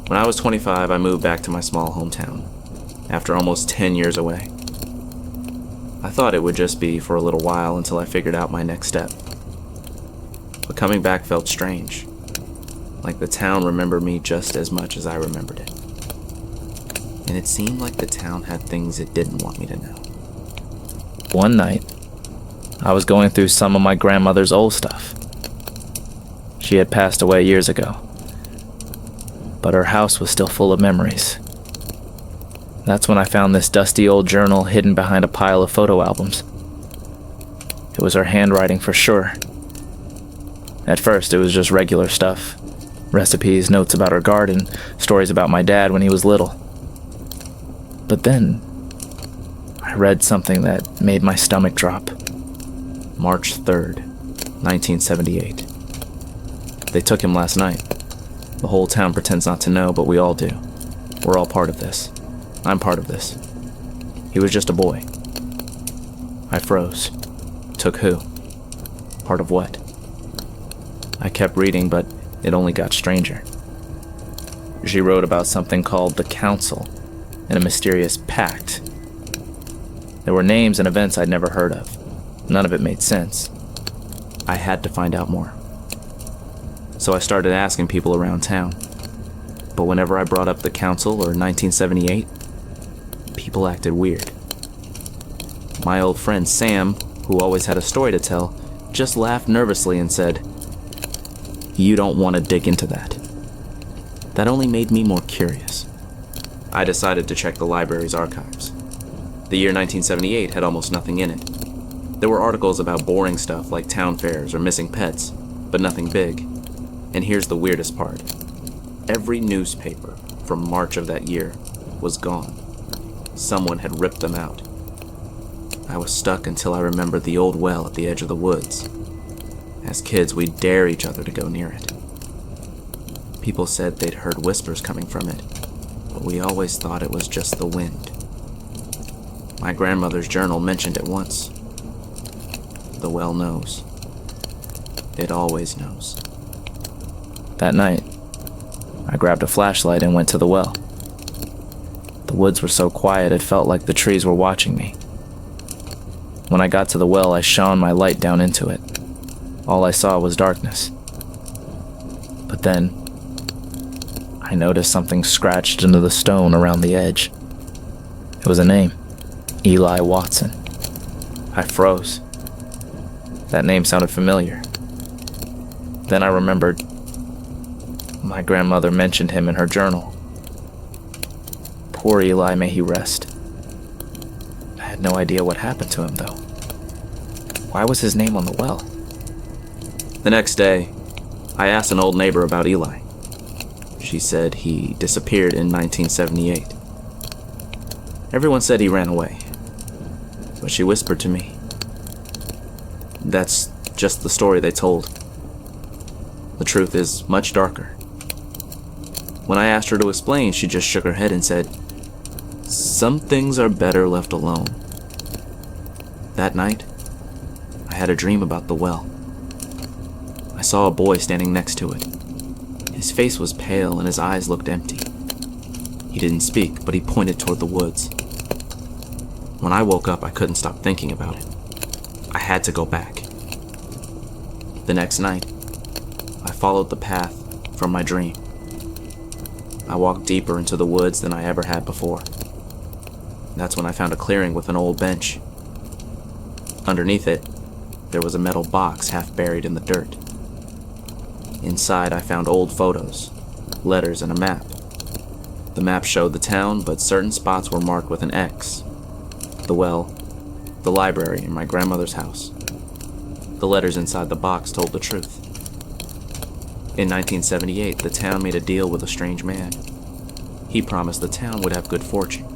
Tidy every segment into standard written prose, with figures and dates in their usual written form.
When I was 25, I moved back to my small hometown, after almost 10 years away. I thought it would just be for a little while until I figured out my next step. But coming back felt strange, like the town remembered me just as much as I remembered it. And it seemed like the town had things it didn't want me to know. One night, I was going through some of my grandmother's old stuff. She had passed away years ago, but her house was still full of memories. That's when I found this dusty old journal hidden behind a pile of photo albums. It was her handwriting for sure. At first, it was just regular stuff. Recipes, notes about her garden, stories about my dad when he was little. But then, I read something that made my stomach drop. March 3rd, 1978. They took him last night. The whole town pretends not to know, but we all do. We're all part of this. I'm part of this. He was just a boy. I froze. Took who? Part of what? I kept reading, but it only got stranger. She wrote about something called the Council and a mysterious pact. There were names and events I'd never heard of. None of it made sense. I had to find out more. So I started asking people around town. But whenever I brought up the Council or 1978, people acted weird. My old friend Sam, who always had a story to tell, just laughed nervously and said, "You don't want to dig into that." That only made me more curious. I decided to check the library's archives. The year 1978 had almost nothing in it. There were articles about boring stuff like town fairs or missing pets, but nothing big. And here's the weirdest part. Every newspaper from March of that year was gone. Someone had ripped them out. I was stuck until I remembered the old well at the edge of the woods. As kids, we'd dare each other to go near it. People said they'd heard whispers coming from it, but we always thought it was just the wind. My grandmother's journal mentioned it once. The well knows. It always knows. That night, I grabbed a flashlight and went to the well. The woods were so quiet it felt like the trees were watching me. When I got to the well, I shone my light down into it. All I saw was darkness. But then, I noticed something scratched into the stone around the edge. It was a name, Eli Watson. I froze. That name sounded familiar. Then I remembered my grandmother mentioned him in her journal. Poor Eli, may he rest. I had no idea what happened to him, though. Why was his name on the well? The next day, I asked an old neighbor about Eli. She said he disappeared in 1978. Everyone said he ran away, but she whispered to me, "That's just the story they told. The truth is much darker." When I asked her to explain, she just shook her head and said, "Some things are better left alone." That night, I had a dream about the well. I saw a boy standing next to it. His face was pale and his eyes looked empty. He didn't speak, but he pointed toward the woods. When I woke up, I couldn't stop thinking about it. I had to go back. The next night, I followed the path from my dream. I walked deeper into the woods than I ever had before. That's when I found a clearing with an old bench. Underneath it, there was a metal box half buried in the dirt. Inside, I found old photos, letters, and a map. The map showed the town, but certain spots were marked with an X. The well, the library, and my grandmother's house. The letters inside the box told the truth. In 1978, the town made a deal with a strange man. He promised the town would have good fortune,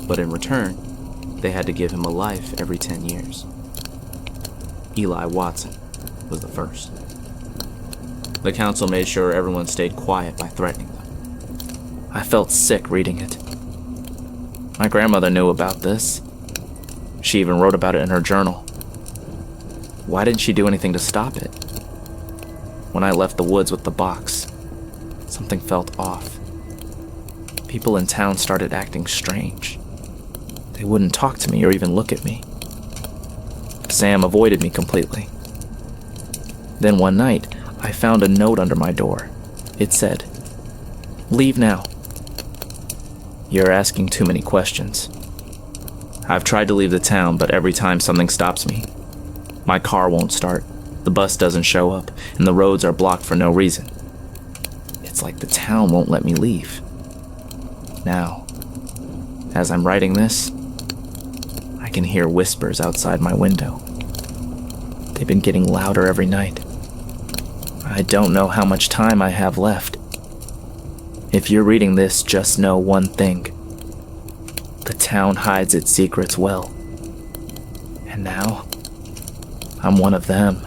but in return, they had to give him a life every 10 years. Eli Watson was the first. The council made sure everyone stayed quiet by threatening them. I felt sick reading it. My grandmother knew about this. She even wrote about it in her journal. Why didn't she do anything to stop it? When I left the woods with the box, something felt off. People in town started acting strange. They wouldn't talk to me or even look at me. Sam avoided me completely. Then one night, I found a note under my door. It said, "Leave now." You're asking too many questions. I've tried to leave the town, but every time something stops me. My car won't start, the bus doesn't show up, and the roads are blocked for no reason. It's like the town won't let me leave. Now, as I'm writing this, I can hear whispers outside my window. They've been getting louder every night. I don't know how much time I have left. If you're reading this, just know one thing. The town hides its secrets well. And now, I'm one of them.